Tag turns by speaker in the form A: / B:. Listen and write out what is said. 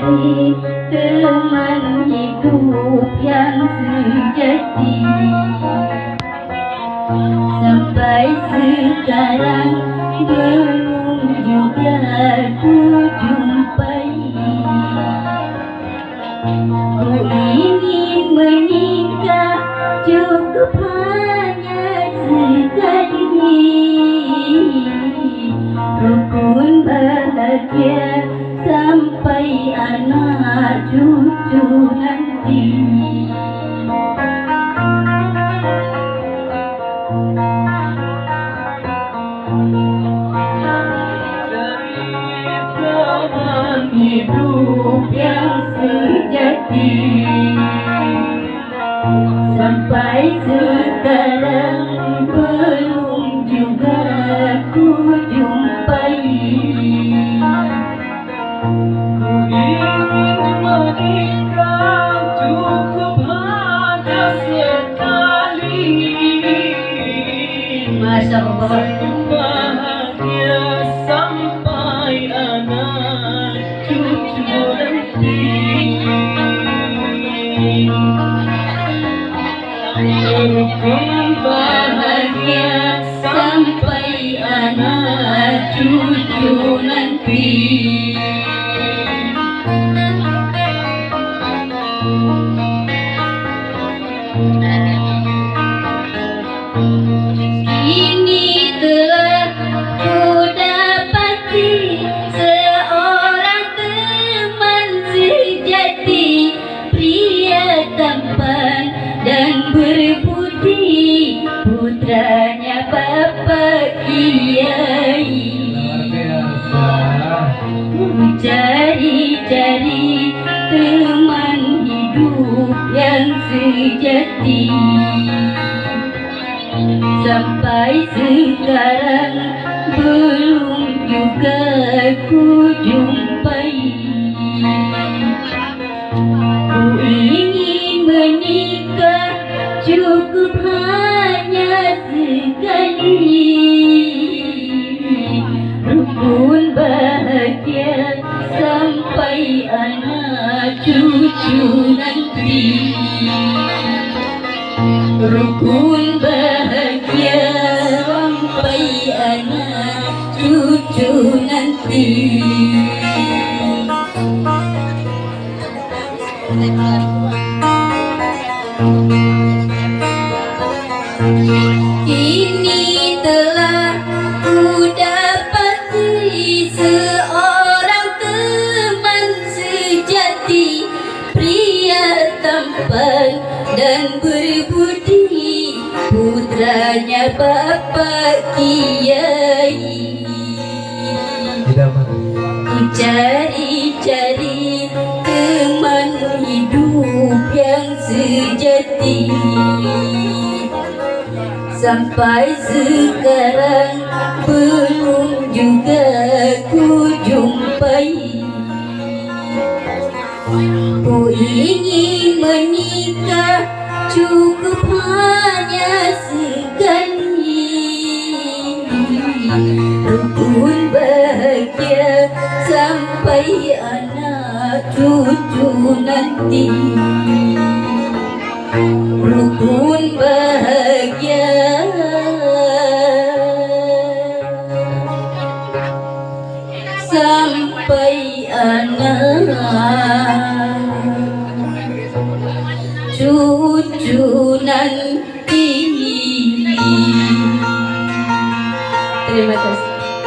A: jadi teman hidup yang sejati. Sampai sekarang belum juga ku jumpai. Ku ingin menikah cukup hanya sekali. Rukun bahagia sampai anak cucu nanti. Teman hidup yang sejati. Sampai sekarang belum juga ku jumpai. Ku ingin menikah cukup hanya sekali. Masya Allah. Bahagia sampai anak cucu nanti. Rukun bahagia sampai anak cucu nanti. Ini telah ku dapati seorang teman sejati, pria tampan dan berbudi, putranya Bapak Kiai. Cari-cari teman hidup yang sejati. Sampai sekarang belum juga ku jumpai. Ku ingin menikah cukup hanya sekali. Rukun bahagia sampai anak cucu nanti. Rukun bahagia sampai anak cucu nanti. Ini telah ku dapati seorang teman sejati, pria tampan dan berbudi, putranya Bapak Kiai. Ku cari-cari teman hidup yang sejati. Sampai sekarang belum juga ku jumpai. Ku ingin menikah cukup hanya sekali. Rukun bahagia sampai anak cucu nanti. Rukun bahagia sampai anak cucu nanti. Terima kasih.